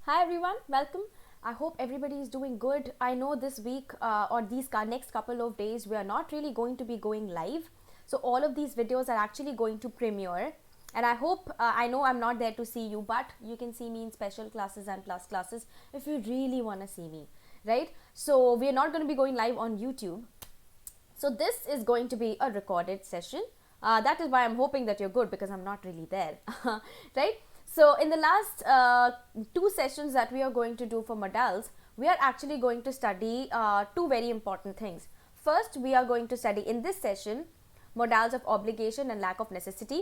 Hi everyone, welcome. I hope everybody is doing good. I know this week or these next couple of days we are not really going to be going live. So all of these videos are actually going to premiere. And I hope, I know I'm not there to see you, but you can see me in special classes and plus classes if you really want to see me, right? So we are not going to be going live on YouTube. So this is going to be a recorded session. That is why I'm hoping that you're good because I'm not really there, right? So in the last two sessions that we are going to do for Modals, we are actually going to study two very important things. First, we are going to study in this session Modals of obligation and lack of necessity.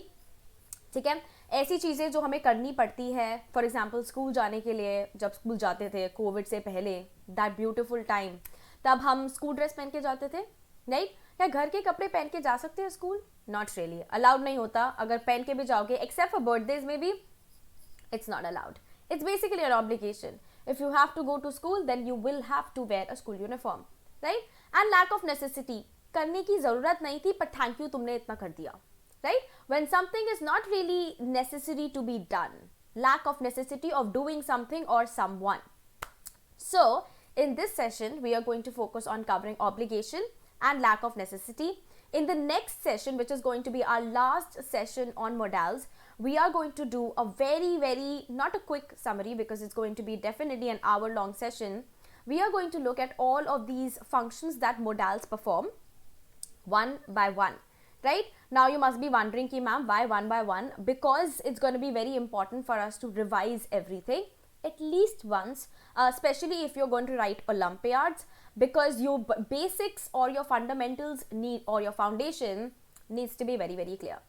ठीक है, ऐसी चीज़ें जो हमें करनी पड़ती है. For example school जाने के लिए, जब स्कूल जाते थे कोविड से पहले, दैट ब्यूटिफुल टाइम, तब हम स्कूल ड्रेस पहन के जाते थे, राइट? क्या घर के कपड़े पहन के जा सकते हैं स्कूल? नॉट रियली, अलाउड नहीं होता. अगर पहन के भी जाओगे, एक्सेप्ट फॉर बर्थडेज में भी, it's not allowed. It's basically an obligation. If you have to go to school, then you will have to wear a school uniform, right? And lack of necessity. करने की ज़रूरत नहीं थी, पर thank you तुमने इतना कर दिया, right? When something is not really necessary to be done, lack of necessity of doing something or someone. So in this session, we are going to focus on covering obligation and lack of necessity. In the next session, which is going to be our last session on modals, we are going to do a very, not a quick summary because it's going to be definitely an hour-long session. We are going to look at all of these functions that modals perform one by one, right? Now you must be wondering, ki ma'am, why one by one? Because it's going to be very important for us to revise everything at least once, especially if you're going to write Olympiads, because your basics or your fundamentals need, or your foundation needs to be very clear.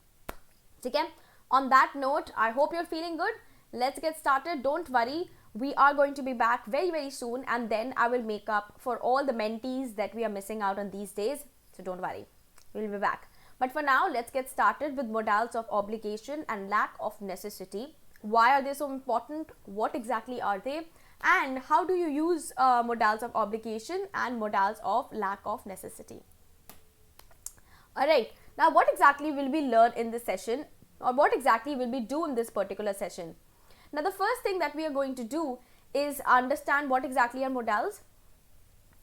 Okay? On that note, I hope you're feeling good. Let's get started. Don't worry, we are going to be back very soon, and then I will make up for all the mentees that we are missing out on these days. So don't worry, we'll be back. But for now, let's get started with modals of obligation and lack of necessity. Why are they so important? What exactly are they? And how do you use modals of obligation and modals of lack of necessity? Alright, now what exactly will we learn in this session, or what exactly will we do in this particular session? Now the first thing that we are going to do is understand what exactly are modals.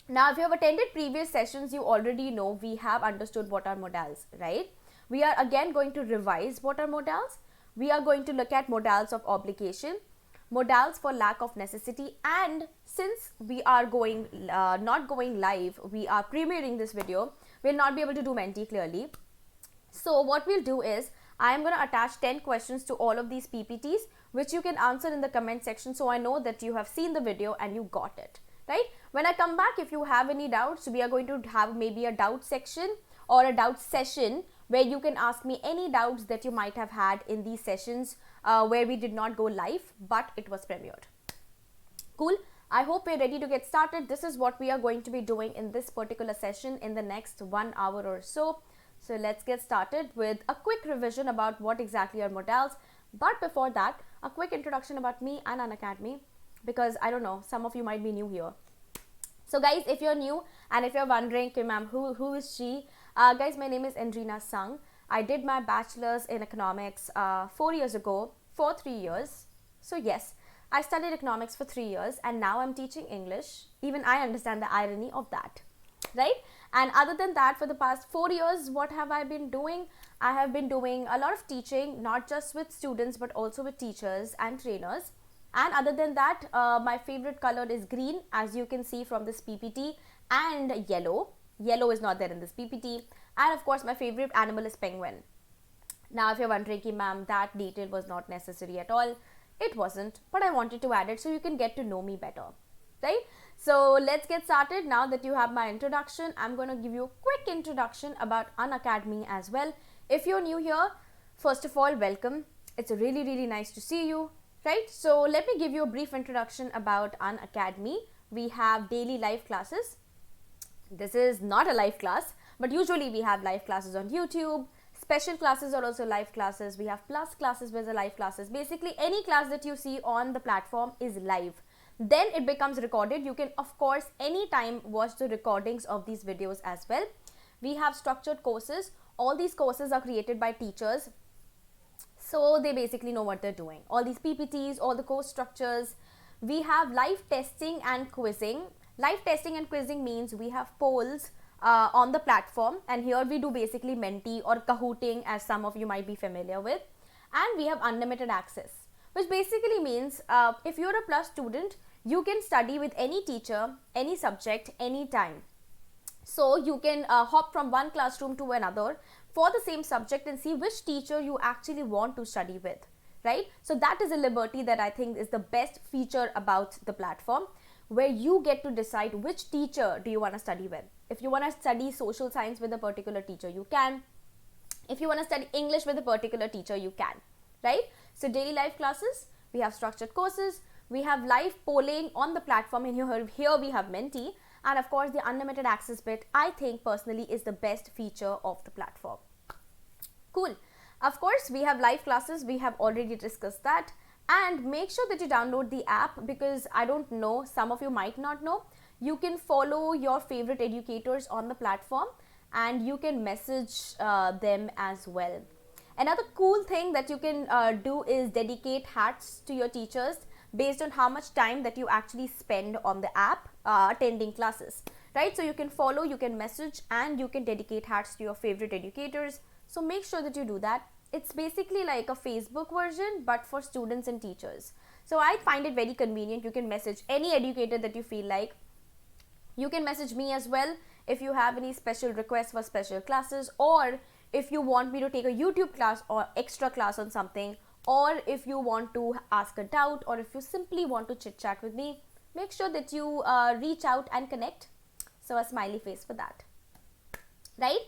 Now if you have attended previous sessions, you already know we have understood what are modals, right? We are again going to revise what are modals. We are going to look at modals of obligation, modals for lack of necessity, and since we are going not going live, we are premiering this video, we'll not be able to do Menti clearly. So what we'll do is, I am going to attach 10 questions to all of these PPTs, which you can answer in the comment section, so I know that you have seen the video and you got it, right? When I come back, if you have any doubts, we are going to have maybe a doubt section or a doubt session where you can ask me any doubts that you might have had in these sessions where we did not go live, but it was premiered. Cool. I hope we're ready to get started. This is what we are going to be doing in this particular session in the next 1 hour or so. So let's get started with a quick revision about what exactly are modals. But before that, a quick introduction about me and Unacademy, because I don't know, some of you might be new here. So guys, if you're new and if you're wondering, okay, ma'am, who is she? Guys, my name is Andreena Sung. I did my bachelor's in economics 4 years ago for 3 years. So yes, I studied economics for 3 years and now I'm teaching English. Even I understand the irony of that, right? And other than that, for the past 4 years, what have I been doing? I have been doing a lot of teaching, not just with students, but also with teachers and trainers. And other than that, my favorite color is green, as you can see from this PPT, and yellow. Yellow is not there in this PPT. And of course, my favorite animal is penguin. Now, if you're wondering, ma'am, that detail was not necessary at all. It wasn't, but I wanted to add it so you can get to know me better, right? So let's get started. Now that you have my introduction, I'm going to give you a quick introduction about Unacademy as well. If you're new here, first of all, welcome. It's really nice to see you, right? So let me give you a brief introduction about Unacademy. We have daily live classes. This is not a live class, but usually we have live classes on YouTube. Special classes are also live classes. We have plus classes with the live classes. Basically, any class that you see on the platform is live. Then it becomes recorded. You can, of course, anytime watch the recordings of these videos as well. We have structured courses. All these courses are created by teachers, so they basically know what they're doing. All these PPTs, all the course structures, We have live testing and quizzing. Live testing and quizzing means we have polls on the platform, and here we do basically Menti or Kahooting, as some of you might be familiar with. And we have unlimited access, which basically means if you're a plus student, you can study with any teacher, any subject, anytime. So you can hop from one classroom to another for the same subject and see which teacher you actually want to study with, right? So that is a liberty that I think is the best feature about the platform, where you get to decide which teacher do you want to study with. If you want to study social science with a particular teacher, you can. If you want to study English with a particular teacher, you can, right? So daily live classes, we have structured courses, we have live polling on the platform, and here we have Menti, and of course the unlimited access bit, I think personally is the best feature of the platform. Cool. Of course, we have live classes, we have already discussed that. And make sure that you download the app, because I don't know, some of you might not know, you can follow your favorite educators on the platform and you can message them as well. Another cool thing that you can do is dedicate hats to your teachers based on how much time that you actually spend on the app attending classes, right? So you can follow, you can message, and you can dedicate hats to your favorite educators. So make sure that you do that. It's basically like a Facebook version, but for students and teachers. So I find it very convenient. You can message any educator that you feel like. You can message me as well if you have any special requests for special classes, or if you want me to take a YouTube class or extra class on something, or if you want to ask a doubt, or if you simply want to chit chat with me. Make sure that you reach out and connect. So a smiley face for that, right?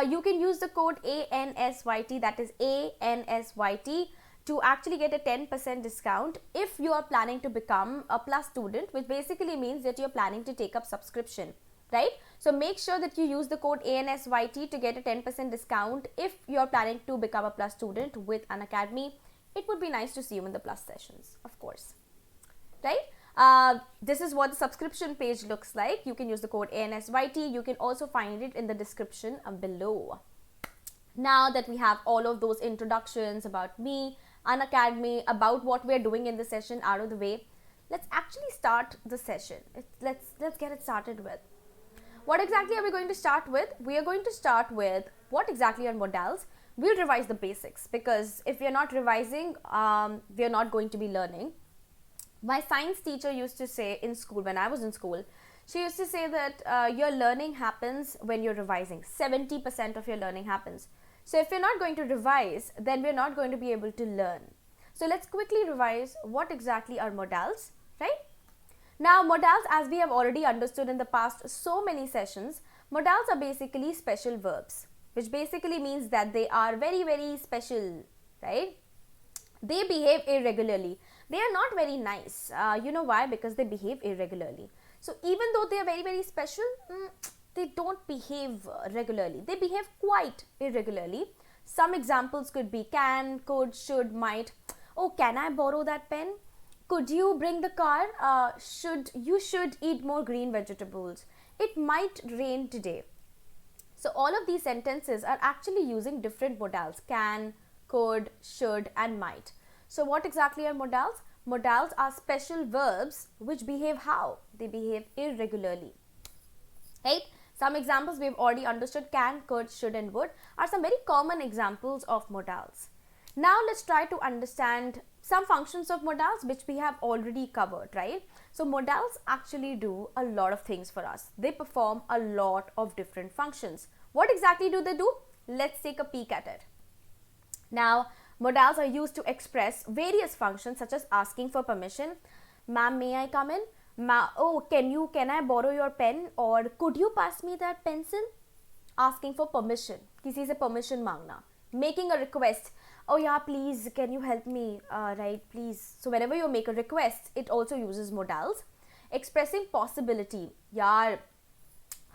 You can use the code ANSYT, that is ANSYT, to actually get a 10% discount if you are planning to become a plus student, which basically means that you're planning to take up subscription, right? So make sure that you use the code ANSYT to get a 10% discount if you're planning to become a plus student with Unacademy. It would be nice to see you in the plus sessions, of course, right? This is what the subscription page looks like. You can use the code ANSYT. You can also find it in the description below. Now that we have all of those introductions about me, Unacademy, about what we're doing in the session out of the way, let's actually start the session. Let's get it started with. What exactly are we going to start with? We are going to start with what exactly are modals. We'll revise the basics, because if we're not revising, we're not going to be learning. My science teacher used to say in school, when I was in school, she used to say that your learning happens when you're revising. 70% of your learning happens. So if you're not going to revise, then we're not going to be able to learn. So let's quickly revise what exactly are modals, right? Now modals, as we have already understood in the past so many sessions, modals are basically special verbs, which basically means that they are very, very special, right? They behave irregularly. They are not very nice. You know why? Because they behave irregularly. So even though they are very, very special, they don't behave regularly. They behave quite irregularly. Some examples could be can, could, should, might. Oh, can I borrow that pen? Could you bring the car? You should eat more green vegetables. It might rain today. So all of these sentences are actually using different modals: can, could, should, and might. So what exactly are modals? Modals are special verbs which behave how? They behave irregularly, right? Some examples we've already understood: can, could, should, and would are some very common examples of modals. Now let's try to understand some functions of modals which we have already covered, right? So modals actually do a lot of things for us. They perform a lot of different functions. What exactly do they do? Let's take a peek at it. Now, modals are used to express various functions such as asking for permission. Ma'am, may I come in? Oh, can I borrow your pen? Or could you pass me that pencil? Asking for permission. किसी से permission मांगना. Making a request. Oh yeah, please, can you help me? Right, please. So whenever you make a request, it also uses modals. Expressing possibility. Yaar,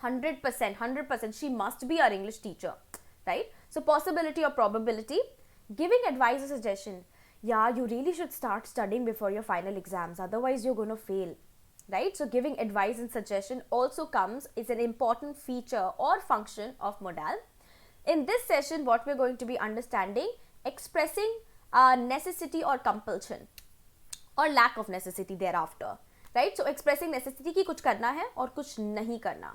100%, she must be our English teacher, right? So possibility or probability. Giving advice or suggestion. Yeah, you really should start studying before your final exams, otherwise you're going to fail, right? So giving advice and suggestion also is an important feature or function of modal. In this session, what we're going to be understanding, expressing necessity or compulsion. or lack of necessity thereafter, right? So expressing necessity ki kuch karna hai aur kuch nahi karna,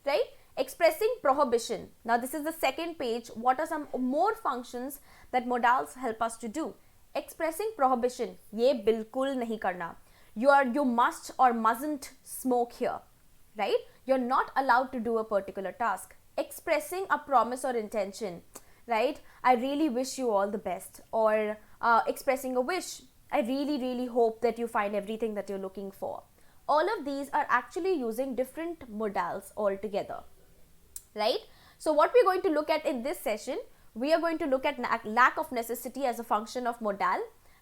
right? Expressing prohibition. Now this is the second page. What are some more functions that modals help us to do? Expressing prohibition, ye bilkul nahi karna. You must or mustn't smoke here, right? You're not allowed to do a particular task. Expressing a promise or intention, right? I really wish you all the best. Or expressing a wish, I really hope that you find everything that you're looking for. All of these are actually using different modals altogether, right? So what we're going to look at in this session, we are going to look at lack of necessity as a function of modal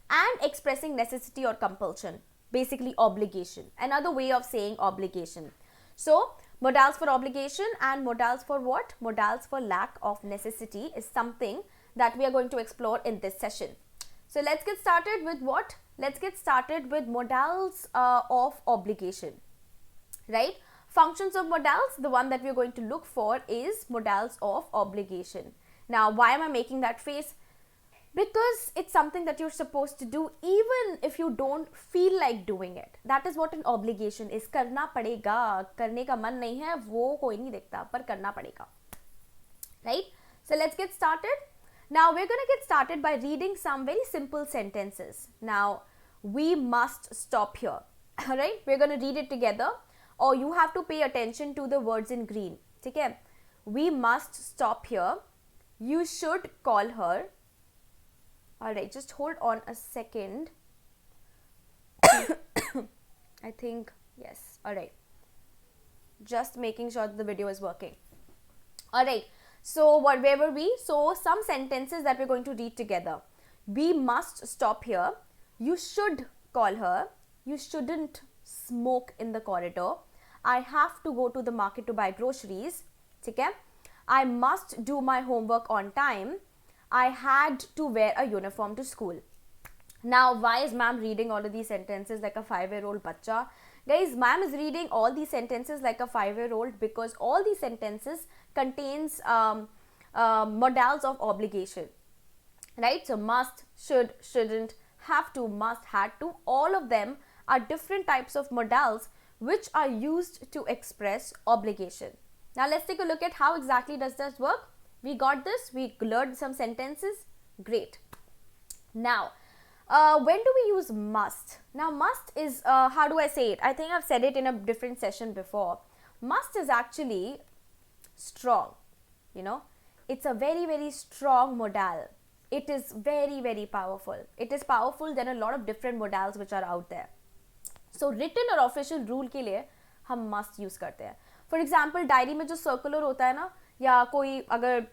and expressing necessity or compulsion, basically obligation, another way of saying obligation. So modals for obligation and modals for what? Modals for lack of necessity is something that we are going to explore in this session. So let's get started with what? Let's get started with modals of obligation, right? Functions of modals, the one that we're going to look for is modals of obligation. Now, why am I making that face? Because it's something that you're supposed to do even if you don't feel like doing it. That is what an obligation is. करना पड़ेगा, करने का मन नहीं है वो कोई नहीं देखता, पर करना पड़ेगा, right? So let's get started. Now we're going to get started by reading some very simple sentences. Now we must stop here, right? We're going to read it together, or you have to pay attention to the words in green. Okay? We must stop here. You should call her. Alright, just hold on a second. I think, yes. Alright. Just making sure that the video is working. Alright. So, where were we? So, some sentences that we're going to read together. We must stop here. You should call her. You shouldn't smoke in the corridor. I have to go to the market to buy groceries. Okay? I must do my homework on time. I had to wear a uniform to school. Now, why is ma'am reading all of these sentences like a 5-year-old bacha? Guys, ma'am is reading all these sentences like a 5-year-old because all these sentences contains modals of obligation, right? So, must, should, shouldn't, have to, must, had to, all of them are different types of modals which are used to express obligation. Now, let's take a look at how exactly does this work. We got this, we learned some sentences, great. Now, when do we use must? Now, must is, how do I say it? I think I've said it in a different session before. Must is actually strong, you know. It's a very strong modal. It is very powerful. It is powerful than a lot of different modals which are out there. So, written or official rule के लिए हम must use करते हैं. For example, diary में जो circular होता है ना, या कोई अगर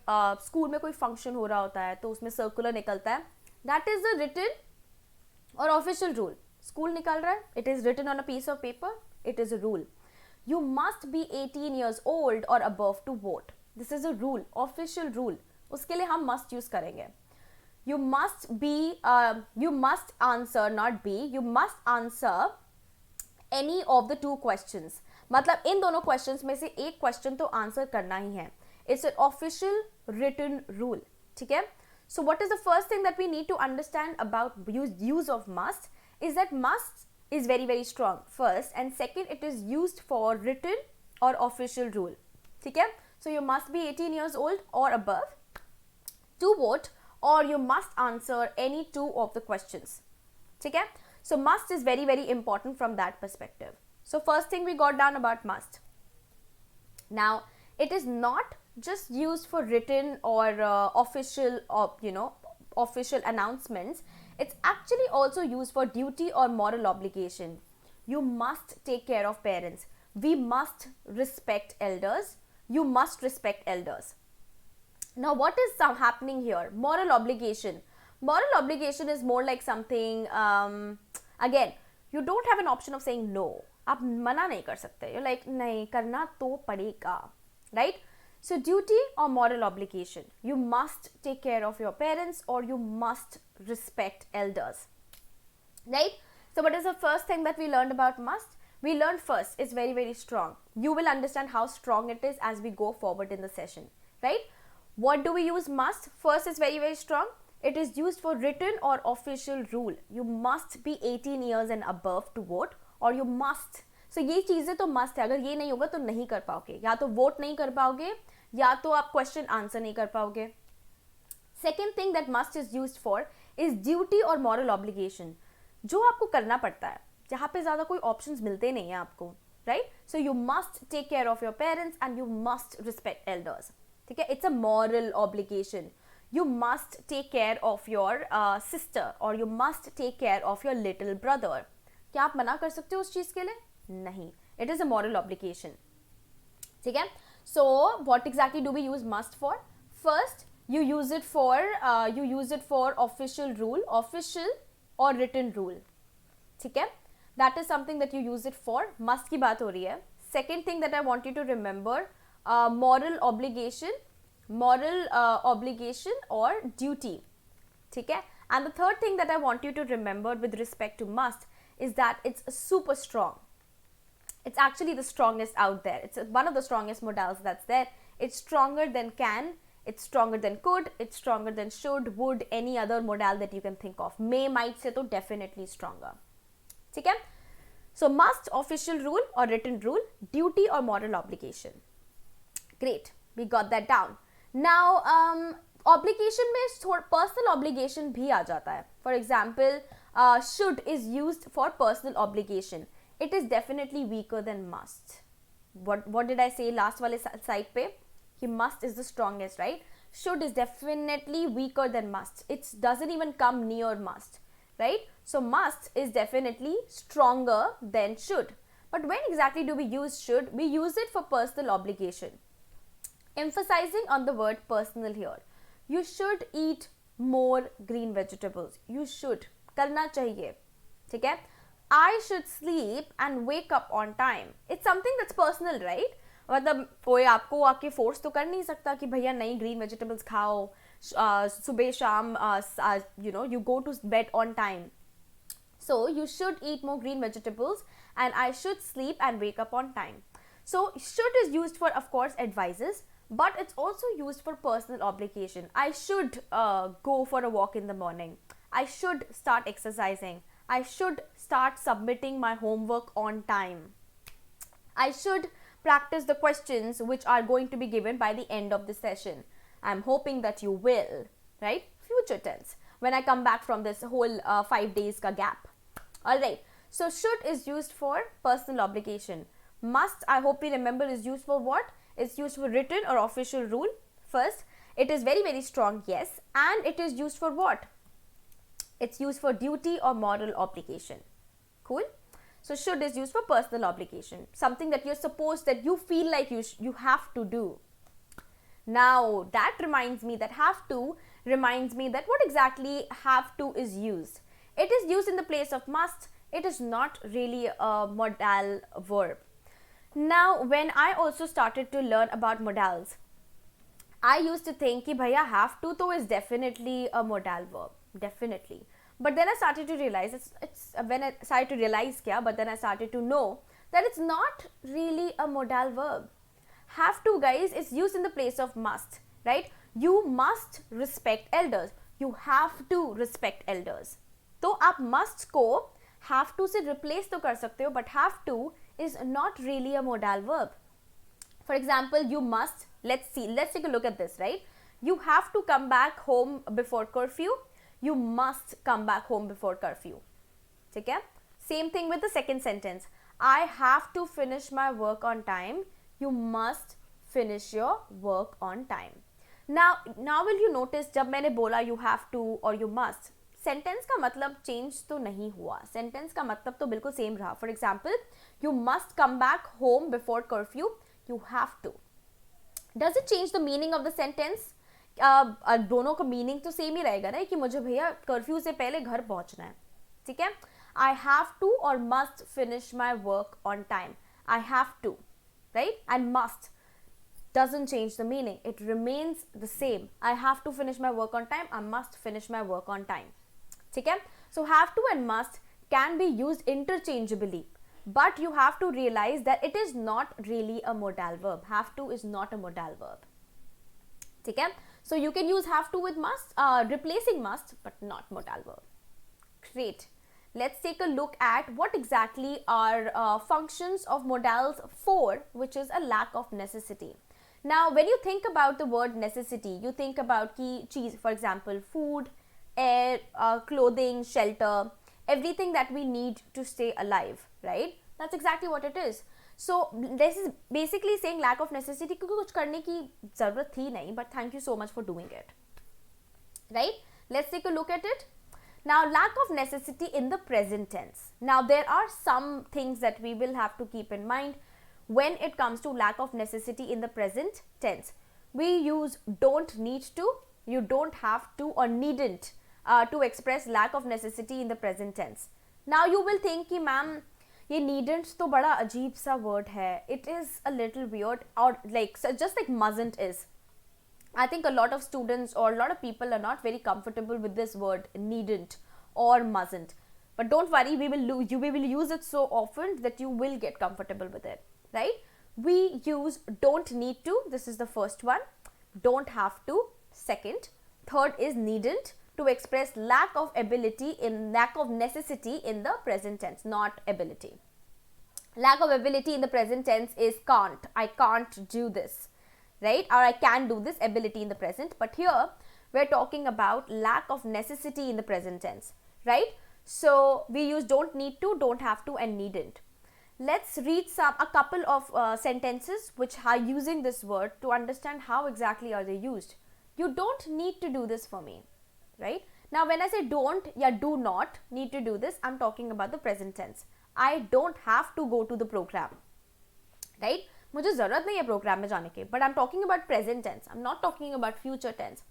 स्कूल में कोई फंक्शन हो रहा होता है तो उसमें सर्कुलर निकलता है, that is the written or official rule. School निकल रहा है, it is written on a piece of paper, it is a rule. You must be 18 years old or above to vote. This is a rule, official rule. उसके लिए हम must use करेंगे. You must be, you must answer, not be, you must answer any of the 2 questions. मतलब इन दोनों questions में से एक question तो आंसर करना ही है. It's an official written rule. Okay? So what is the first thing that we need to understand about use of must is that must is very strong first, and second, it is used for written or official rule. Okay? So you must be 18 years old or above to vote, or you must answer any 2 of the questions. Okay? So must is very important from that perspective. So first thing we got down about must. Now, it is not just used for written or official, official announcements. It's actually also used for duty or moral obligation. You must take care of parents. We must respect elders. You must respect elders. Now, what is happening here? Moral obligation. Moral obligation is more like something, again, you don't have an option of saying no. आप मना नहीं कर सकते. You're like, नहीं करना तो पड़ेगा, right? So duty or moral obligation. You must take care of your parents or you must respect elders, right? So what is the first thing that we learned about must? We learned first, it's very strong. You will understand how strong it is as we go forward in the session, right? What do we use must? First, it's very strong. It is used for written or official rule. You must be 18 years and above to vote, or you must. So ये चीज़ें तो must है. अगर ये नहीं होगा तो नहीं कर पाओगे. या तो vote नहीं कर पाओगे, या तो आप question answer नहीं कर पाओगे. Second thing that must is used for is duty or moral obligation. जो आपको करना पड़ता है, जहाँ पे ज़्यादा कोई options मिलते नहीं हैं आपको, right? So you must take care of your parents and you must respect elders. ठीक है? It's a moral obligation. You must take care of your sister or you must take care of your little brother. क्या आप मना कर सकते हो उस चीज़ के लिए? नहीं. It is a moral obligation. ठीक है? So what exactly do we use must for? First, you use it for official rule, official or written rule. ठीक है? That is something that you use it for. Must की बात हो रही है. Second thing that I want you to remember, moral obligation or duty. ठीक है? And the third thing that I want you to remember with respect to must is that it's super strong. It's actually the strongest out there. It's one of the strongest modals that's there. It's stronger than can, it's stronger than could, it's stronger than should, would, any other modal that you can think of. May, might से तो definitely stronger. ठीक है? So must, official rule or written rule, duty or moral obligation. Great, we got that down. Now obligation में personal obligation भी आ जाता है. For example, should is used for personal obligation. It is definitely weaker than must. What did I say last वाले side पे? कि must is the strongest, right? Should is definitely weaker than must. It doesn't even come near must, right? So must is definitely stronger than should. But when exactly do we use should? We use it for personal obligation. Emphasizing on the word personal here. You should eat more green vegetables. You should. करना चाहिए. ठीक है? I should sleep and wake up on time. It's something that's personal, right? मतलब कोई आपको आके force तो कर नहीं सकता कि भैया नहीं ग्रीन वेजिटेबल्स खाओ, सुबह शाम, you go to bed on time. So you should eat more green vegetables and I should sleep and wake up on time. So should is used for, of course, advices, but it's also used for personal obligation. I should go for a walk in the morning. I should start exercising. I should start submitting my homework on time. I should practice the questions which are going to be given by the end of the session. I'm hoping that you will, right? Future tense. When I come back from this whole 5 days ka gap. Alright. So should is used for personal obligation. Must, I hope you remember, is used for what? It's used for written or official rule. First, it is very, very strong, yes. And it is used for what? It's used for duty or moral obligation. Cool? So should is used for personal obligation. Something that you're supposed, that you feel like you have to do. Now, that reminds me that have to reminds me that what exactly have to is used. It is used in the place of must. It is not really a modal verb. Now, when I also started to learn about modals, I used to think कि भैया have to तो is definitely a modal verb, definitely. But then I started to realize when I started to realize but then I started to know that it's not really a modal verb. Have to, guys, is used in the place of must, right? You must respect elders. You have to respect elders. तो आप must को have to से replace तो कर सकते हो, but have to is not really a modal verb. For example, you must, let's take a look at this, right? You have to come back home before curfew. You must come back home before curfew. ठीक है? Same thing with the second sentence. I have to finish my work on time. You must finish your work on time. Now will you notice जब मैंने बोला you have to or you must, sentence का मतलब change तो नहीं हुआ. Sentence का मतलब तो बिल्कुल सेम रहा. For example, you must come back home before curfew. You have to. Does it change the meaning of the sentence? दोनों का मीनिंग तो सेम ही रहेगा ना, कि मुझे भैया कर्फ्यू से पहले घर पहुंचना है. ठीक है? I have to or must finish my work on time. I have to, right? And must doesn't change the meaning. It remains the same. I have to finish my work on time. I must finish my work on time. ठीक है? So have to and must can be used interchangeably, but you have to realize that it is not really a modal verb. Have to is not a modal verb. ठीक है? So you can use have to with must, replacing must, but not modal verb. Great. Let's take a look at what exactly are functions of modals 4, which is a lack of necessity. Now, when you think about the word necessity, you think about key cheese, for example, food, air, clothing, shelter, everything that we need to stay alive, right? That's exactly what it is. So this is basically saying lack of necessity क्योंकि कुछ करने की ज़रूरत थी नहीं, but thank you so much for doing it, right? Let's take a look at it. Now, lack of necessity in the present tense. Now, there are some things that we will have to keep in mind when it comes to lack of necessity in the present tense. We use don't need to, you don't have to or needn't to express lack of necessity in the present tense. Now, you will think कि ma'am, ये needn't तो बड़ा अजीब सा word है. It is a little weird, or like so just like mustn't is. I think a lot of students or a lot of people are not very comfortable with this word needn't or mustn't. But don't worry, we will use it so often that you will get comfortable with it, right? We use don't need to, this is the first one, don't have to, second, third is needn't to express lack of ability in lack of necessity in the present tense, not ability. Lack of ability in the present tense is can't, I can't do this, right? Or I can do this, ability in the present. But here we're talking about lack of necessity in the present tense, right? So we use don't need to, don't have to, and needn't. Let's read a couple of sentences which are using this word to understand how exactly are they used. You don't need to do this for me, right? Now when I say don't या do not need to do this, I'm talking about the present tense. I don't have to go to the program, right? मुझे ज़रूरत नहीं है programme में जाने के, but I'm talking about present tense. I'm not talking about future tense.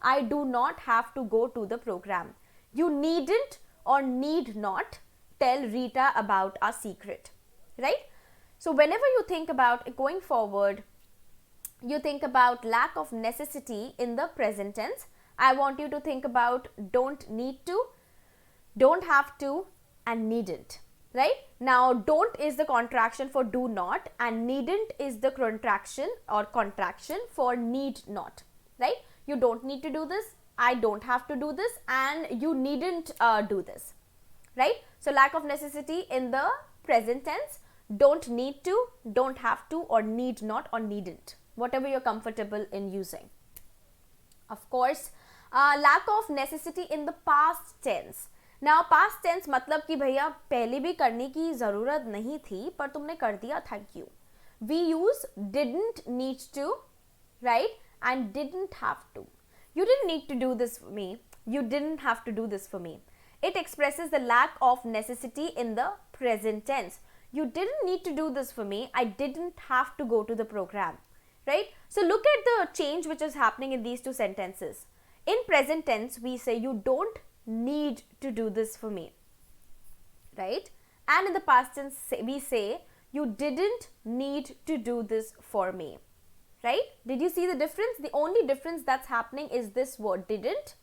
I do not have to go to the program. You needn't or need not tell Rita about our secret, right? So whenever you think about going forward, you think about lack of necessity in the present tense. I want you to think about don't need to, don't have to, and needn't. Right? Now, don't is the contraction for do not, and needn't is the contraction for need not, right? You don't need to do this, I don't have to do this, and you needn't do this, right? So, lack of necessity in the present tense, don't need to, don't have to, or need not, or needn't, whatever you're comfortable in using. Of course, lack of necessity in the past tense. Now past tense मतलब कि भैया पहले भी करने की ज़रूरत नहीं थी पर तुमने कर दिया, thank you. We use didn't need to, right, and didn't have to. You didn't need to do this for me, you didn't have to do this for me. It expresses the lack of necessity in the present tense. You didn't need to do this for me, I didn't have to go to the program, right? So look at the change which is happening in these two sentences. In present tense, we say you don't need to do this for me, right? And in the past tense, we say you didn't need to do this for me, right? Did you see the difference? The only difference that's happening is this word didn't,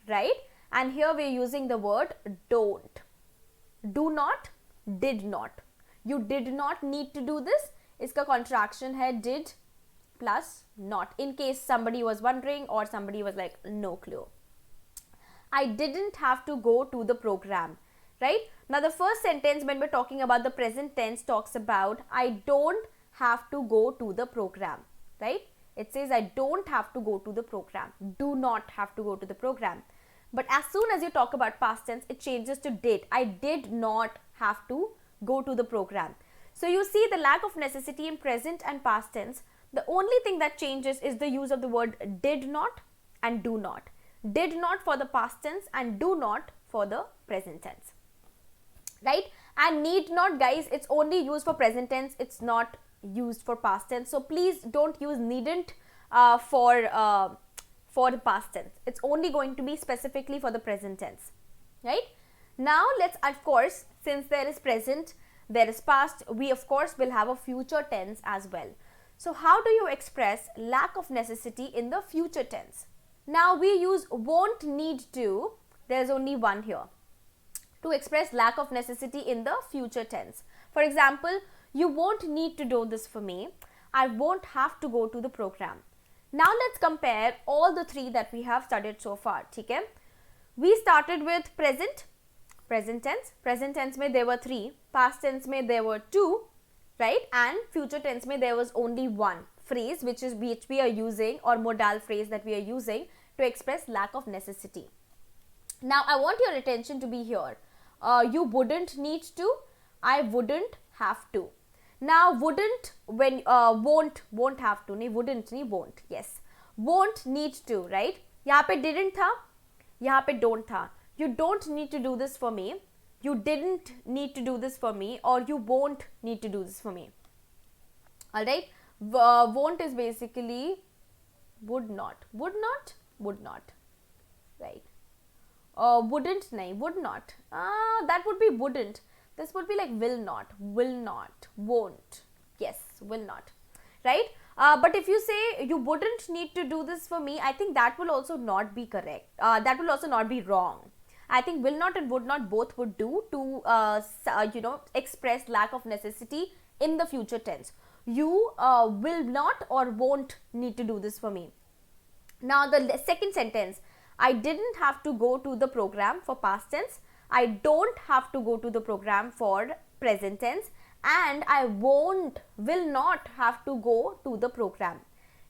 right? And here we're using the word don't. Do not, did not. You did not need to do this. Iska contraction hai did plus not, in case somebody was wondering or somebody was like no clue. I didn't have to go to the program, right? Now the first sentence when we're talking about the present tense talks about I don't have to go to the program, right? It says I don't have to go to the program, do not have to go to the program. But as soon as you talk about past tense, it changes to did. I did not have to go to the program. So you see the lack of necessity in present and past tense. The only thing that changes is the use of the word did not and do not. Did not for the past tense and do not for the present tense, right? And need not, guys, it's only used for present tense, it's not used for past tense. So please don't use needn't for the past tense. It's only going to be specifically for the present tense, right? Now let's, of course, since there is present, there is past, we of course will have a future tense as well. So how do you express lack of necessity in the future tense? Now we use won't need to, there's only one here, to express lack of necessity in the future tense. For example, you won't need to do this for me, I won't have to go to the program. Now let's compare all the three that we have studied so far. ठीक है? We started with present tense. Present tense में there were three, past tense में there were two, right? And future tense में there was only one phrase which we are using, or modal phrase that we are using to express lack of necessity. Now I want your attention to be here. You wouldn't need to, I wouldn't have to. Now wouldn't, when won't have to, नहीं wouldn't नहीं won't, yes, won't need to, right? यहाँ पे didn't था, यहाँ पे don't था. You don't need to do this for me, you didn't need to do this for me, or you won't need to do this for me. Alright, won't is basically would not, right? Wouldn't nahi, would not, that would be wouldn't. This would be like will not, won't, yes, will not, right? But if you say you wouldn't need to do this for me, I think that will also not be correct. That will also not be wrong. I think will not and would not both would do to express lack of necessity in the future tense. You will not or won't need to do this for me. Now the second sentence, I didn't have to go to the program, for past tense. I don't have to go to the program for present tense, and I will not have to go to the program,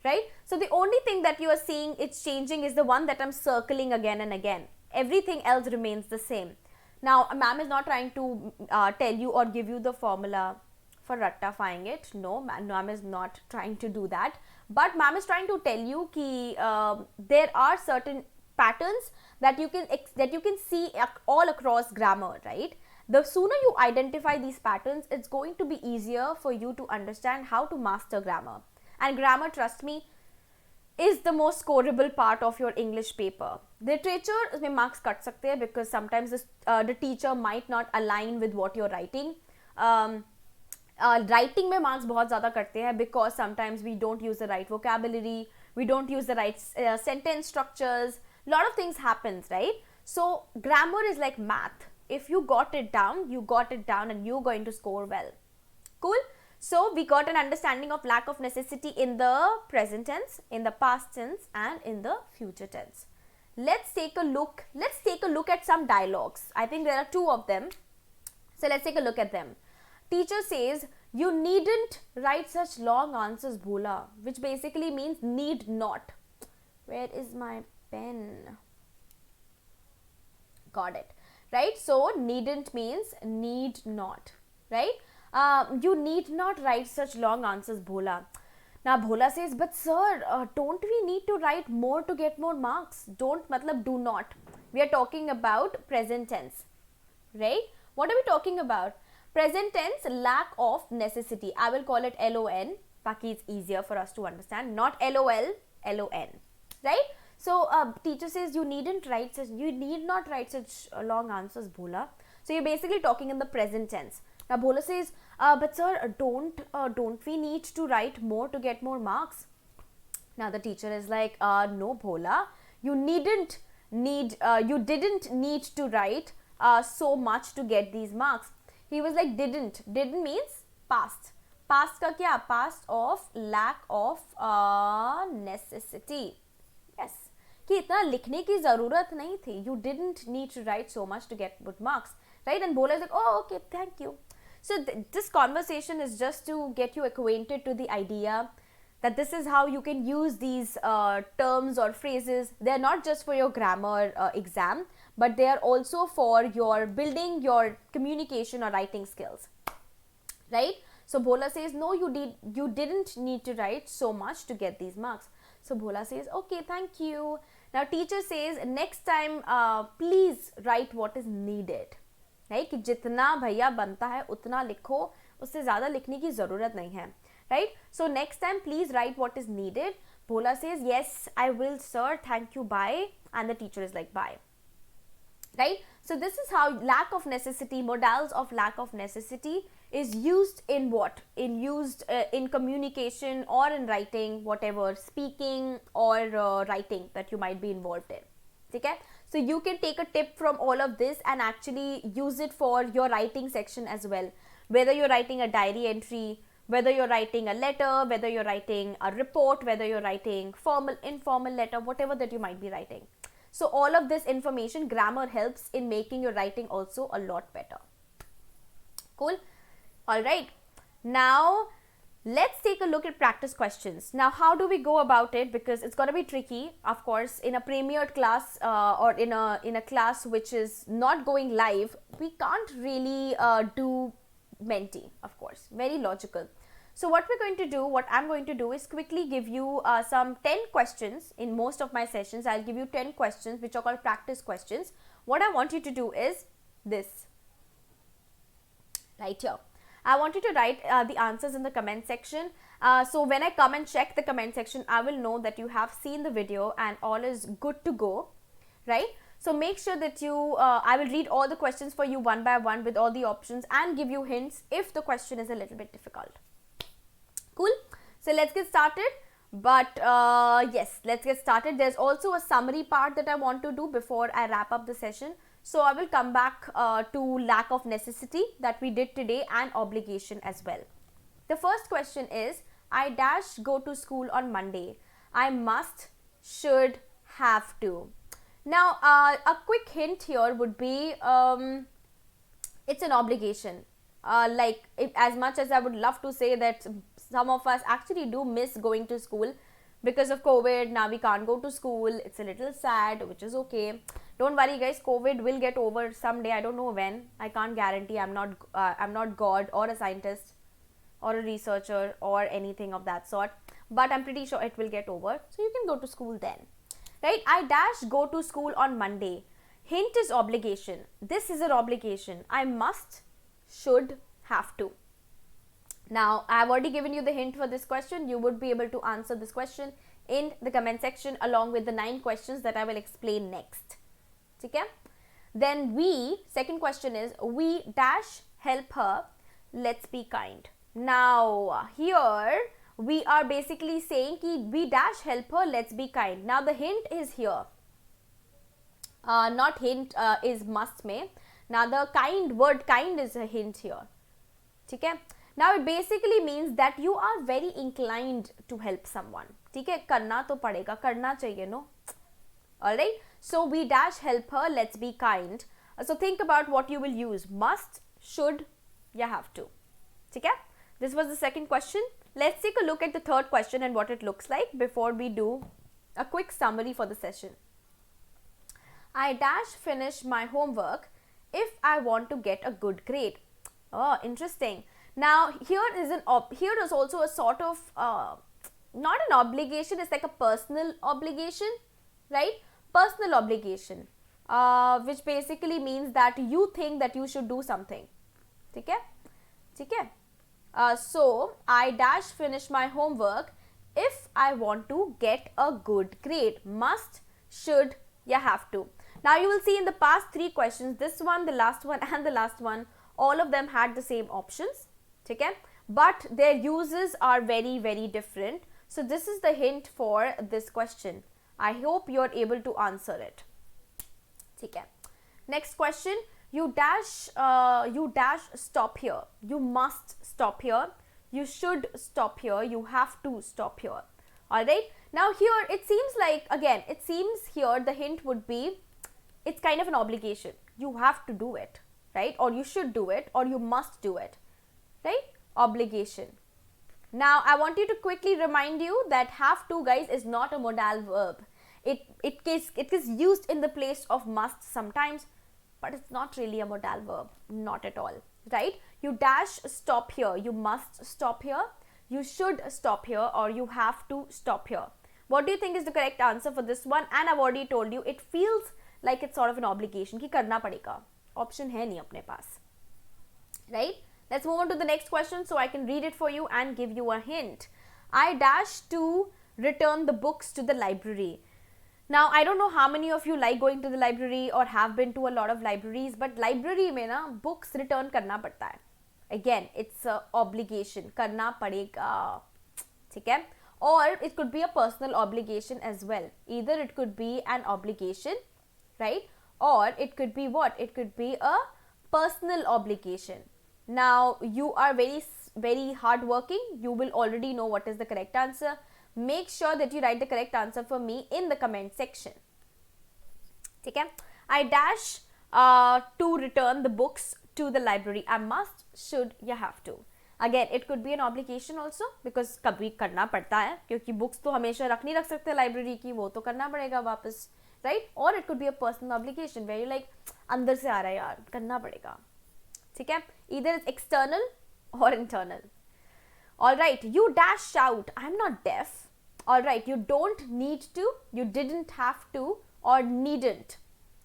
right? So the only thing that you are seeing it's changing is the one that I'm circling again and again. Everything else remains the same. Now ma'am is not trying to tell you or give you the formula for ratifying it. No, ma'am is not trying to do that, but ma'am is trying to tell you ki there are certain patterns that you can see all across grammar, right? The sooner you identify these patterns, it's going to be easier for you to understand how to master grammar. And grammar, trust me, is the most scoreable part of your English paper. Literature में marks cut सकते हैं because sometimes the teacher might not align with what you're writing. Writing में marks बहुत ज़्यादा कटते हैं because sometimes we don't use the right vocabulary, we don't use the right sentence structures. Lot of things happens, right? So grammar is like math. If you got it down, and you're going to score well. Cool? So we got an understanding of lack of necessity in the present tense, in the past tense, and in the future tense. Let's take a look at some dialogues. I think there are two of them. So let's take a look at them. Teacher says, you needn't write such long answers, Bhola, which basically means need not. Where is my pen? Got it, right? So needn't means need not, right? You need not write such long answers, Bhola. Now Bhola says, but sir, don't we need to write more to get more marks? Don't matlab do not. We are talking about present tense, right? What are we talking about? Present tense, lack of necessity. I will call it LON, ताकि it's easier for us to understand. Not LOL, LON, right? So teacher says you need not write such long answers, Bhola. So you're basically talking in the present tense. Now Bhola says, but sir, don't we need to write more to get more marks? Now the teacher is like, no Bhola, you didn't need to write so much to get these marks. He was like, didn't means past. Past ka kya? Past of lack of necessity. Yes. कि इतना लिखने की ज़रूरत नहीं थी. You didn't need to write so much to get good marks, right? And Bhola is like, oh, okay, thank you. So this conversation is just to get you acquainted to the idea that this is how you can use these terms or phrases. They are not just for your grammar exam, but they are also for your building your communication or writing skills, right? So Bhola says, no, you didn't need to write so much to get these marks. So Bhola says, okay, thank you. Now teacher says, next time please write what is needed, right? कि जितना भैया बनता है उतना लिखो, उससे ज़्यादा लिखने की ज़रूरत नहीं है, right? So next time please write what is needed. Bhola says, yes, I will sir, thank you, bye. And the teacher is like, bye, right? So this is how lack of necessity, modals of lack of necessity is used in what? In communication or in writing, whatever, speaking or writing that you might be involved in. Okay? So you can take a tip from all of this and actually use it for your writing section as well. Whether you're writing a diary entry, whether you're writing a letter, whether you're writing a report, whether you're writing formal, informal letter, whatever that you might be writing. So all of this information, grammar helps in making your writing also a lot better. Cool. All right. Now let's take a look at practice questions. Now, how do we go about it? Because it's going to be tricky, of course. In a premiered class or in a class which is not going live, we can't really do Menti, of course. Very logical. So what we're going to do, what I'm going to do is quickly give you some 10 questions. In most of my sessions, I'll give you 10 questions which are called practice questions. What I want you to do is this, right here. I want you to write the answers in the comment section. So when I come and check the comment section, I will know that you have seen the video and all is good to go, right? So make sure that you, I will read all the questions for you one by one with all the options and give you hints if the question is a little bit difficult. Cool. So let's get started. But yes, let's get started. There's also a summary part that I want to do before I wrap up the session. So I will come back to lack of necessity that we did today and obligation as well. The first question is, I dash go to school on Monday. I must, should, have to. Now a quick hint here would be it's an obligation. As much as I would love to say that some of us actually do miss going to school because of COVID. Now we can't go to school. It's a little sad, which is okay. Don't worry guys, COVID will get over someday. I don't know when. I can't guarantee. I'm not God or a scientist or a researcher or anything of that sort. But I'm pretty sure it will get over. So you can go to school then. Right? I dash go to school on Monday. Hint is obligation. This is an obligation. I must, should, have to. Now, I have already given you the hint for this question. You would be able to answer this question in the comment section along with the 9 questions that I will explain next. Okay? Then second question is, we dash help her, let's be kind. Now, here we are basically saying ki we dash help her, let's be kind. Now, the hint is here. Not hint is must may. Now, the word kind is a hint here. Okay? Now, it basically means that you are very inclined to help someone. Okay? Karna to padega, karna chahiye, no? Alright? So, we dash help her, let's be kind. So, think about what you will use. Must, should, ya have to. Okay? This was the second question. Let's take a look at the third question and what it looks like before we do a quick summary for the session. I dash finish my homework if I want to get a good grade. Oh, interesting. Now, here is also a sort of, not an obligation, it's like a personal obligation, right? Personal obligation, which basically means that you think that you should do something. Okay? Okay? So, I dash finish my homework if I want to get a good grade. Must, should, ya have to. Now, you will see in the past 3 questions, this one, the last one and the last one, all of them had the same options. Okay? But their uses are very, very different. So, this is the hint for this question. I hope you are able to answer it. Okay? Next question. You dash stop here. You must stop here. You should stop here. You have to stop here. Alright. Now here it seems like, again, it seems here the hint would be, it's kind of an obligation. You have to do it. Right? Or you should do it. Or you must do it. Right? Obligation. Now I want you to quickly remind you that have to, guys, is not a modal verb. It is used in the place of must sometimes, but it's not really a modal verb, not at all, right? You dash stop here, you must stop here, you should stop here, or you have to stop here. What do you think is the correct answer for this one? And I've already told you, it feels like it's sort of an obligation ki karna padega. Option hai nahi apne paas, right? Let's move on to the next question so I can read it for you and give you a hint. I dash to return the books to the library. Now, I don't know how many of you like going to the library or have been to a lot of libraries, but library mein na books return karna padta hai. Again, it's a obligation. Karna padega. Okay? Or it could be a personal obligation as well. Either it could be an obligation, right? Or it could be what? It could be a personal obligation. Now, you are very very hardworking, you will already know what is the correct answer. Make sure that you write the correct answer for me in the comment section. Okay? I dash to return the books to the library. I must, should, या have to. Again, it could be an obligation also, because कभी करना पड़ता है, क्योंकि books तो हमेशा रख नहीं रख सकते library की, वो तो करना पड़ेगा वापस, right? Or it could be a personal obligation where you like, अंदर से आ रहा है यार, करना पड़ेगा. ठीक है? Either it's external or internal. Alright, you dash shout, I'm not deaf. Alright, you don't need to, you didn't have to, or needn't.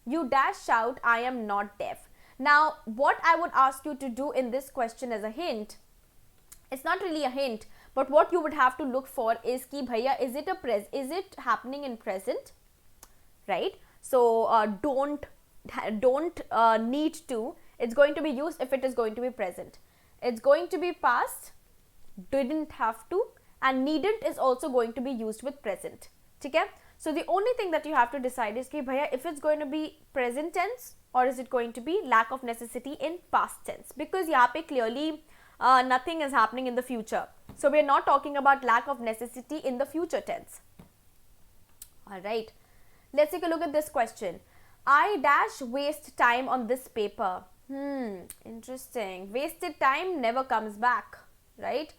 You dash shout, I am not deaf. Now, what I would ask you to do in this question as a hint, it's not really a hint, but what you would have to look for is ki bhaiya, is it happening in present, right? So don't need to, it's going to be used if it is going to be present. It's going to be past, didn't have to, and needn't is also going to be used with present. Okay? So the only thing that you have to decide is ki bhaiya, if it's going to be present tense or is it going to be lack of necessity in past tense, because yahan pe clearly nothing is happening in the future. So we are not talking about lack of necessity in the future tense. Alright, let's take a look at this question. I dash waste time on this paper. Interesting. Wasted time never comes back, right?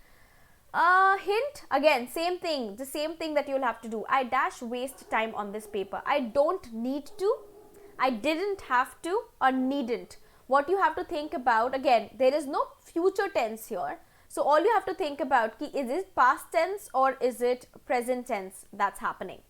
Hint, again, same thing, the same thing that you'll have to do. I dash waste time on this paper. I don't need to, I didn't have to, or needn't. What you have to think about, again, there is no future tense here. So all you have to think about, ki, is it past tense or is it present tense that's happening,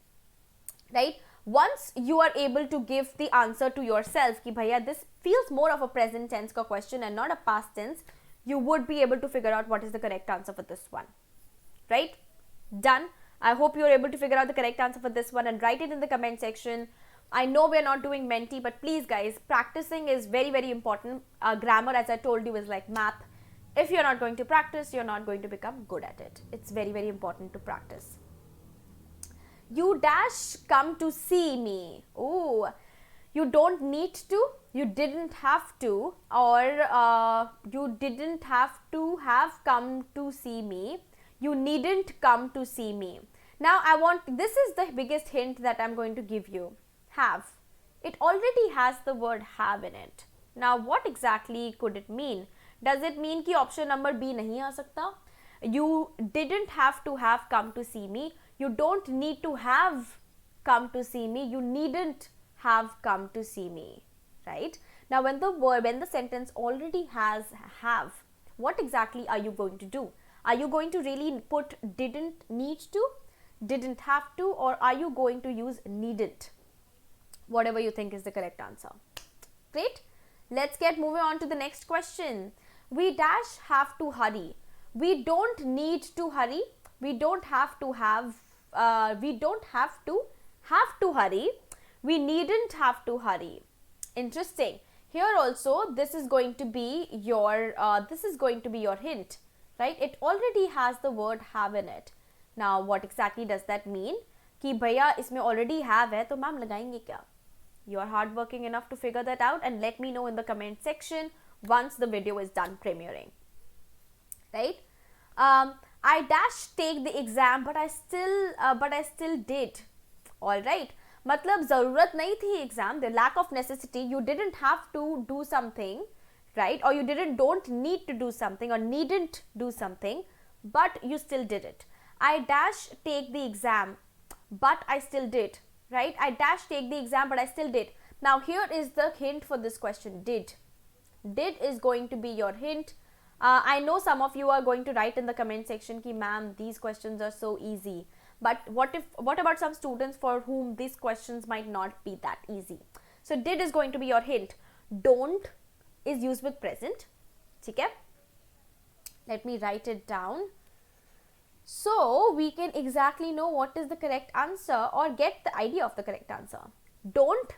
right? Once you are able to give the answer to yourself, ki bhaiya, this feels more of a present tense ka question and not a past tense, you would be able to figure out what is the correct answer for this one, right? Done. I hope you are able to figure out the correct answer for this one and write it in the comment section. I know we are not doing Menti, but please guys, practicing is very, very important. Grammar, as I told you, is like math. If you're not going to practice, you're not going to become good at it. It's very, very important to practice. You dash come to see me. Oh, you don't need to, you didn't have to, or you didn't have to have come to see me. You needn't come to see me. Now this is the biggest hint that I'm going to give you. Have. It already has the word have in it. Now what exactly could it mean? Does it mean ki option number B nahi aa sakta? You didn't have to have come to see me. You don't need to have come to see me. You needn't have come to see me, right? Now when the sentence already has have, what exactly are you going to do? Are you going to really put didn't need to, didn't have to, or are you going to use needn't? Whatever you think is the correct answer. Great. Let's get moving on to the next question. We dash have to hurry. We don't need to hurry. We don't have to have hurry. We needn't have to hurry. Interesting. Here also, this is going to be your hint, right? It already has the word have in it. Now, what exactly does that mean? कि भैया इसमें already have है, तो ma'am लगाएंगे क्या? You are hardworking enough to figure that out and let me know in the comment section once the video is done premiering. Right? I dash take the exam, but I still did. All right. मतलब ज़रूरत नहीं थी exam, the lack of necessity, you didn't have to do something, right? Or you don't need to do something or needn't do something, but you still did it. I dash take the exam, but I still did, right? I dash take the exam, but I still did. Now here is the hint for this question, did. Did is going to be your hint. I know some of you are going to write in the comment section ki ma'am, these questions are so easy. But what about some students for whom these questions might not be that easy? So did is going to be your hint. Don't is used with present. Okay? Let me write it down. So we can exactly know what is the correct answer or get the idea of the correct answer. Don't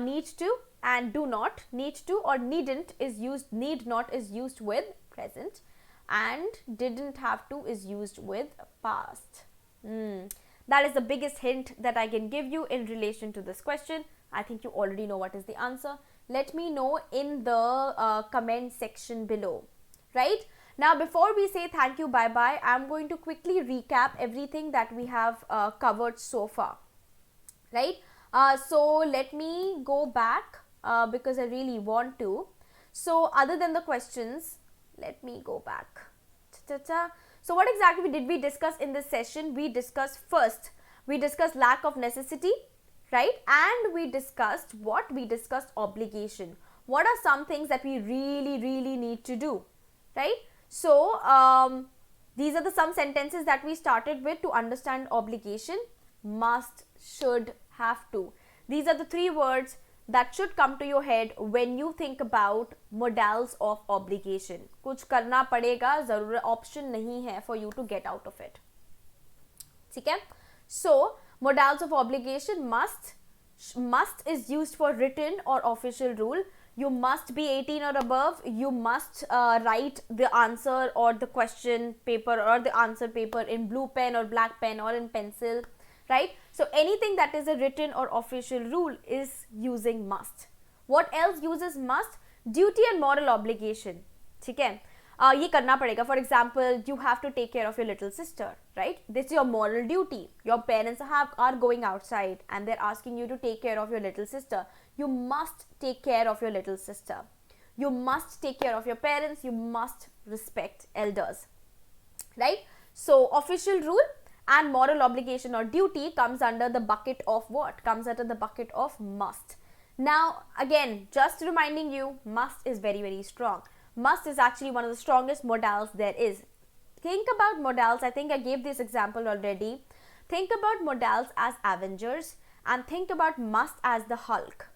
need to and do not need to or needn't is used, need not is used with present, and didn't have to is used with past. That is the biggest hint that I can give you in relation to this question. I think you already know what is the answer. Let me know in the comment section below. Right? Now, before we say thank you, bye-bye, I'm going to quickly recap everything that we have covered so far, right? So let me go back because I really want to. So other than the questions, let me go back. So what exactly did we discuss in this session? We discussed lack of necessity, right? And we discussed obligation. What are some things that we really need to do, right? So these are the some sentences that we started with to understand obligation. Must, should, have to. These are the three words that should come to your head when you think about modals of obligation. कुछ करना पड़ेगा, जरूर option नहीं है for you to get out of it. ठीक है? So modals of obligation, must is used for written or official rule. You must be 18 or above. You must write the answer or the question paper or the answer paper in blue pen or black pen or in pencil, right? So anything that is a written or official rule is using must. What else uses must? Duty and moral obligation. ठीक है? ये करना पड़ेगा. For example, you have to take care of your little sister, right? This is your moral duty. Your parents are going outside and they're asking you to take care of your little sister. You must take care of your little sister. You must take care of your parents. You must respect elders, right? So official rule and moral obligation or duty comes under the bucket of what? Comes under the bucket of must. Now again, just reminding you, must is very strong. Must is actually one of the strongest modals there is. Think about modals. I think I gave this example already. Think about modals as Avengers and think about must as the Hulk,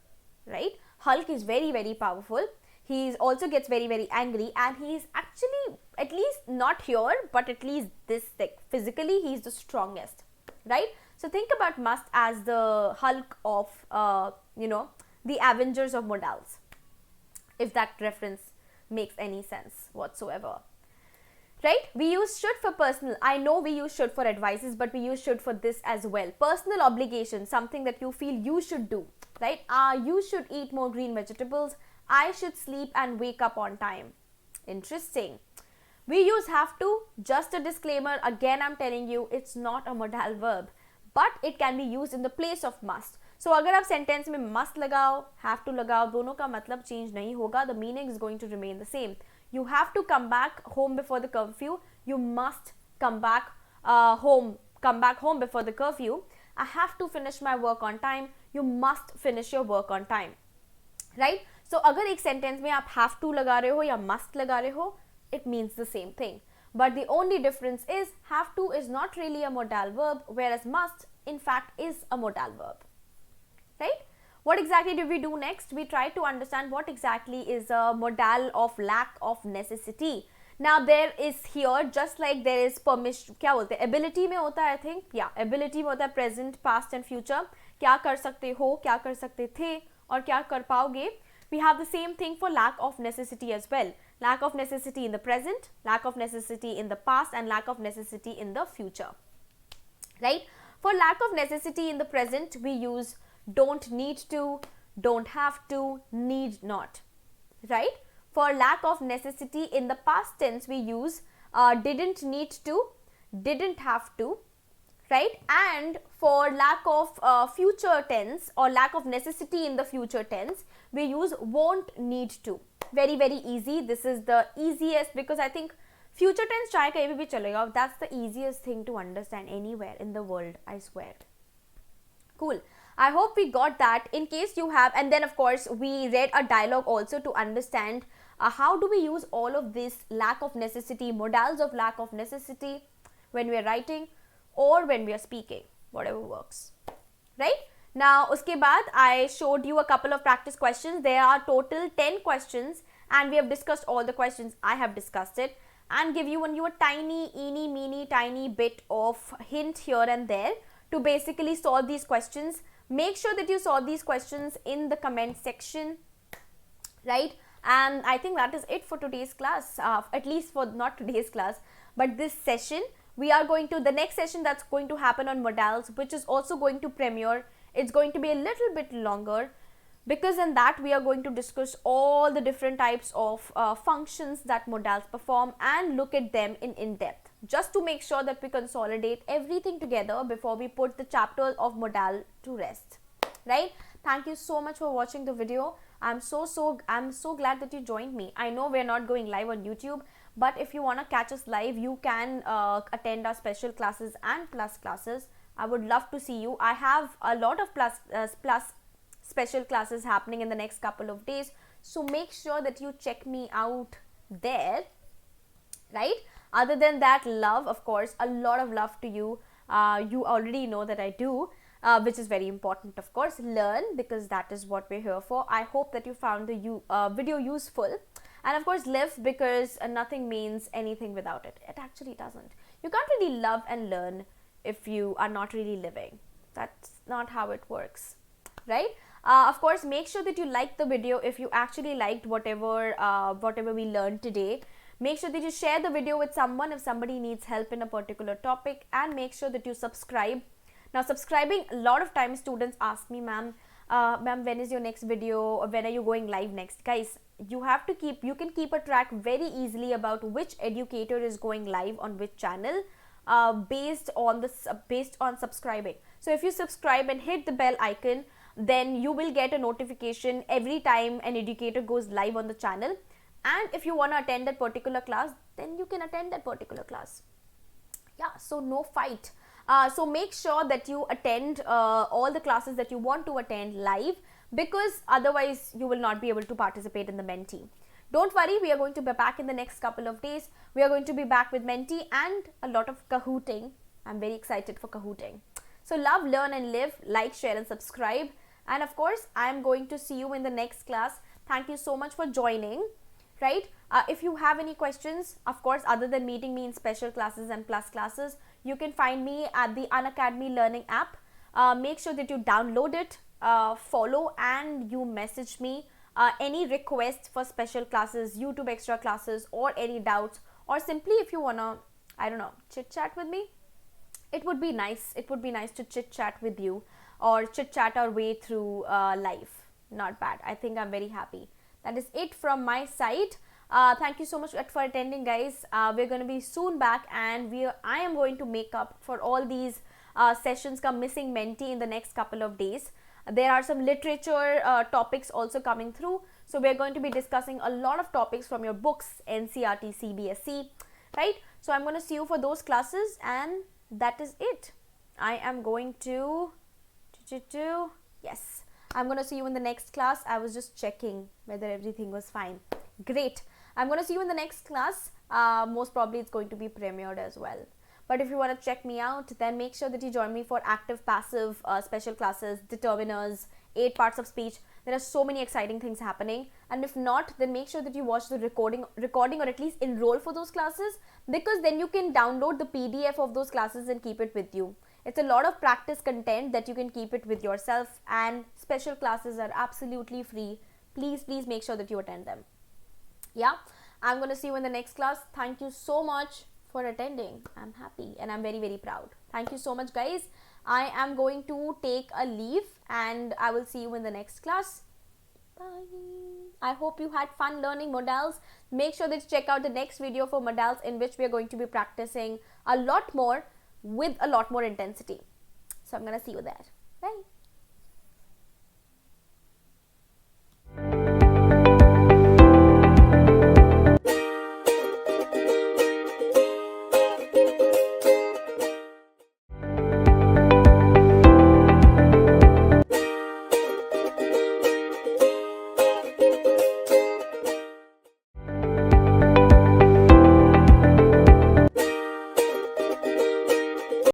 right? Hulk is very powerful. He also gets very angry and he is actually, at least not here, but at least this thick. Physically, he is the strongest, right? So think about must as the Hulk of, the Avengers of modals, if that reference makes any sense whatsoever, right? We use should for personal. I know we use should for advices, but we use should for this as well. Personal obligation, something that you feel you should do, right? You should eat more green vegetables. I should sleep and wake up on time. Interesting. We use have to. Just a disclaimer, again I'm telling you, it's not a modal verb, but it can be used in the place of must. So अगर आप sentence में must लगाओ, have to लगाओ, दोनों का मतलब change नहीं होगा. The meaning is going to remain the same. You have to come back home before the curfew. You must come back home before the curfew. I have to finish my work on time. You must finish your work on time, right? So अगर एक sentence में आप have to लगा रहे हो या must लगा रहे हो, it means the same thing. But the only difference is have to is not really a modal verb, whereas must in fact is a modal verb, right? What exactly did we do next? We tried to understand what exactly is a modal of lack of necessity. Now there is here, just like there is permission, क्या बोलते हैं, ability में होता है, I think, yeah, ability में होता है present, past and future. क्या कर सकते हो, क्या कर सकते थे और क्या कर पाओगे. We have the same thing for lack of necessity as well. Lack of necessity in the present, lack of necessity in the past, and lack of necessity in the future, right? For lack of necessity in the present, we use don't need to, don't have to, need not, right? For lack of necessity in the past tense, we use didn't need to, didn't have to, right? And for lack of future tense or lack of necessity in the future tense, we use won't need to. Very easy. This is the easiest because I think future tense चाहे कहीं भी चलेगा. That's the easiest thing to understand anywhere in the world, I swear. Cool. I hope we got that. In case you have, and then of course we read a dialogue also to understand how do we use all of this lack of necessity, modals of lack of necessity when we are writing or when we are speaking, whatever works, right? Now uske baad I showed you a couple of practice questions. There are total 10 questions and we have discussed all the questions. I have discussed it and give you a tiny, eeny, meeny, tiny bit of hint here and there to basically solve these questions. Make sure that you solve these questions in the comment section, right? And I think that is it for today's class, at least for not today's class, but this session. We are going to, the next session that's going to happen on modals, which is also going to premiere. It's going to be a little bit longer. because in that we are going to discuss all the different types of functions that modals perform and look at them in depth, just to make sure that we consolidate everything together before we put the chapters of modal to rest, right? Thank you so much for watching the video. I'm so glad that you joined me. I know we're not going live on YouTube, but if you want to catch us live, you can attend our special classes and plus classes. I would love to see you. I have a lot of plus special classes happening in the next couple of days, so make sure that you check me out there, right? Other than that, love, of course, a lot of love to you. You already know that I do, which is very important, of course. Learn, because that is what we're here for. I hope that you found the video useful, and of course live, because nothing means anything without it. It actually doesn't. You can't really love and learn if you are not really living. That's not how it works, right? Of course, make sure that you like the video if you actually liked whatever we learned today. Make sure that you share the video with someone if somebody needs help in a particular topic, and make sure that you subscribe. Now, subscribing, a lot of times students ask me, ma'am, when is your next video, or when are you going live next? Guys, you can keep a track very easily about which educator is going live on which channel, based on subscribing. So if you subscribe and hit the bell icon, then you will get a notification every time an educator goes live on the channel. And if you want to attend that particular class, then you can attend that particular class. Yeah, so no fight. So make sure that you attend all the classes that you want to attend live, because otherwise you will not be able to participate in the mentee. Don't worry, we are going to be back in the next couple of days. We are going to be back with mentee and a lot of kahooting. I'm very excited for kahooting. So love, learn and live. Like, share and subscribe. And of course, I am going to see you in the next class. Thank you so much for joining, right? If you have any questions, of course, other than meeting me in special classes and plus classes, you can find me at the Unacademy Learning app. Make sure that you download it, follow, and you message me any requests for special classes, YouTube extra classes, or any doubts, or simply if you wanna, I don't know, chit chat with me. It would be nice. It would be nice to chit chat with you, or chit chat our way through life. Not bad. I think I'm very happy. That is it from my side. Thank you so much for attending, guys. We're going to be soon back, and I am going to make up for all these sessions come missing mentee in the next couple of days. There are some literature topics also coming through, so we're going to be discussing a lot of topics from your books, NCERT, CBSE, right? So I'm going to see you for those classes, and that is it. I am going to yes, I'm going to see you in the next class. I was just checking whether everything was fine. Great. I'm going to see you in the next class. Most probably it's going to be premiered as well. But if you want to check me out, then make sure that you join me for active, passive, special classes, determiners, 8 parts of speech. There are so many exciting things happening. And if not, then make sure that you watch the recording or at least enroll for those classes, because then you can download the PDF of those classes and keep it with you. It's a lot of practice content that you can keep it with yourself, and special classes are absolutely free. Please make sure that you attend them. Yeah, I'm going to see you in the next class. Thank you so much for attending. I'm happy and I'm very proud. Thank you so much, guys. I am going to take a leave, and I will see you in the next class. Bye. I hope you had fun learning modals. Make sure that you check out the next video for modals, in which we are going to be practicing a lot more with a lot more intensity. So I'm going to see you there. Bye.